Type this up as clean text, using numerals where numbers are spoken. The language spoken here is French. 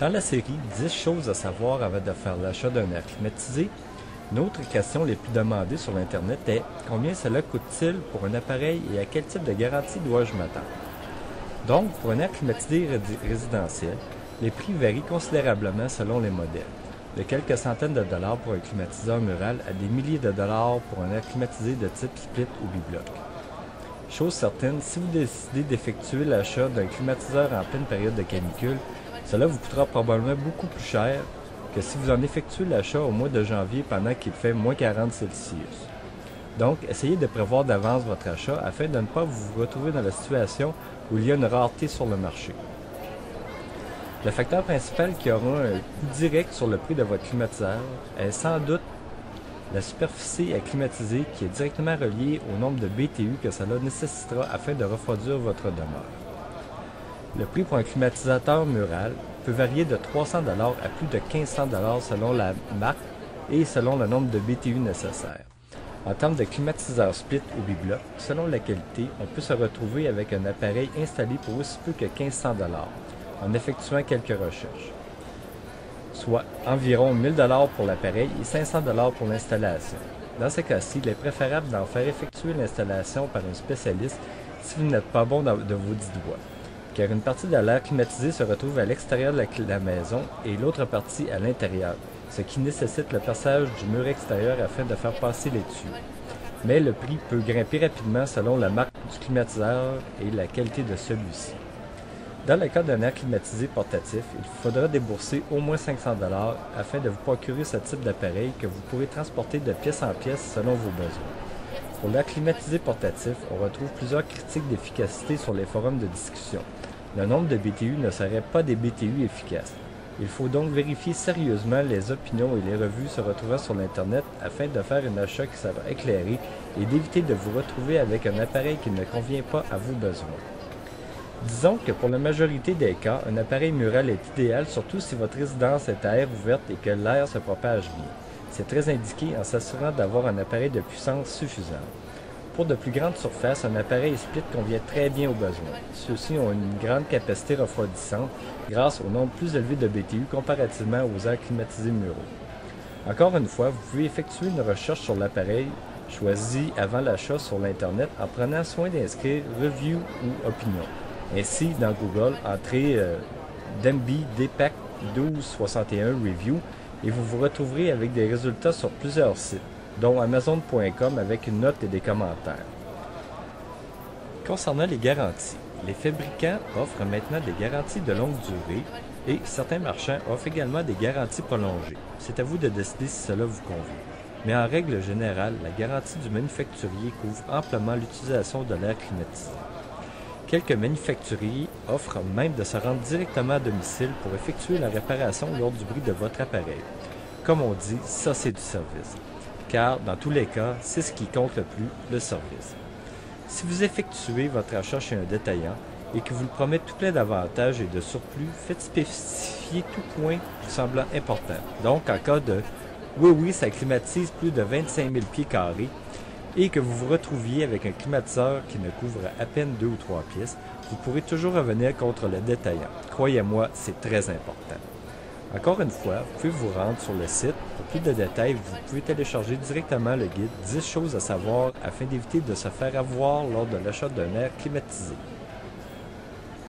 Dans la série 10 choses à savoir avant de faire l'achat d'un air climatisé, une autre question les plus demandées sur l'Internet est combien cela coûte-t-il pour un appareil et à quel type de garantie dois-je m'attendre? Donc, pour un air climatisé résidentiel, les prix varient considérablement selon les modèles, de quelques centaines de dollars pour un climatiseur mural à des milliers de dollars pour un air climatisé de type split ou bibloc. Chose certaine, si vous décidez d'effectuer l'achat d'un climatiseur en pleine période de canicule, cela vous coûtera probablement beaucoup plus cher que si vous en effectuez l'achat au mois de janvier pendant qu'il fait moins 40 Celsius. Donc, essayez de prévoir d'avance votre achat afin de ne pas vous retrouver dans la situation où il y a une rareté sur le marché. Le facteur principal qui aura un coût direct sur le prix de votre climatiseur est sans doute la superficie à climatiser qui est directement reliée au nombre de BTU que cela nécessitera afin de refroidir votre demeure. Le prix pour un climatisateur mural peut varier de 300 $ à plus de 1500 $ selon la marque et selon le nombre de BTU nécessaires. En termes de climatiseur split ou bibloc, selon la qualité, on peut se retrouver avec un appareil installé pour aussi peu que 1500 $ en effectuant quelques recherches, soit environ 1000 $ pour l'appareil et 500 $ pour l'installation. Dans ce cas-ci, il est préférable d'en faire effectuer l'installation par un spécialiste si vous n'êtes pas bon de vos 10 doigts, car une partie de l'air climatisé se retrouve à l'extérieur de la maison et l'autre partie à l'intérieur, ce qui nécessite le perçage du mur extérieur afin de faire passer les tuyaux. Mais le prix peut grimper rapidement selon la marque du climatiseur et la qualité de celui-ci. Dans le cas d'un air climatisé portatif, il faudra débourser au moins 500 $ afin de vous procurer ce type d'appareil que vous pourrez transporter de pièce en pièce selon vos besoins. Pour l'air climatisé portatif, on retrouve plusieurs critiques d'efficacité sur les forums de discussion. Le nombre de BTU ne serait pas des BTU efficaces. Il faut donc vérifier sérieusement les opinions et les revues se retrouvant sur l'Internet afin de faire un achat qui sera éclairé et d'éviter de vous retrouver avec un appareil qui ne convient pas à vos besoins. Disons que pour la majorité des cas, un appareil mural est idéal, surtout si votre résidence est à air ouverte et que l'air se propage bien. C'est très indiqué en s'assurant d'avoir un appareil de puissance suffisante. Pour de plus grandes surfaces, un appareil split convient très bien aux besoins. Ceux-ci ont une grande capacité refroidissante grâce au nombre plus élevé de BTU comparativement aux airs climatisés muraux. Encore une fois, vous pouvez effectuer une recherche sur l'appareil choisi avant l'achat sur l'Internet en prenant soin d'inscrire « Review » ou « Opinion ». Ainsi, dans Google, entrez Demby DPAC 1261 Review et vous vous retrouverez avec des résultats sur plusieurs sites, dont Amazon.com avec une note et des commentaires. Concernant les garanties, les fabricants offrent maintenant des garanties de longue durée et certains marchands offrent également des garanties prolongées. C'est à vous de décider si cela vous convient. Mais en règle générale, la garantie du manufacturier couvre amplement l'utilisation de l'air climatisé. Quelques manufacturiers offrent même de se rendre directement à domicile pour effectuer la réparation lors du bruit de votre appareil. Comme on dit, ça c'est du service. Car, dans tous les cas, c'est ce qui compte le plus, le service. Si vous effectuez votre achat chez un détaillant et que vous le promet tout plein d'avantages et de surplus, faites spécifier tout point vous semblant important. Donc, en cas de « oui, ça climatise plus de 25 000 pieds carrés », et que vous vous retrouviez avec un climatiseur qui ne couvre à peine 2 ou 3 pièces, vous pourrez toujours revenir contre le détaillant. Croyez-moi, c'est très important. Encore une fois, vous pouvez vous rendre sur le site. Pour plus de détails, vous pouvez télécharger directement le guide 10 choses à savoir afin d'éviter de se faire avoir lors de l'achat d'un air climatisé.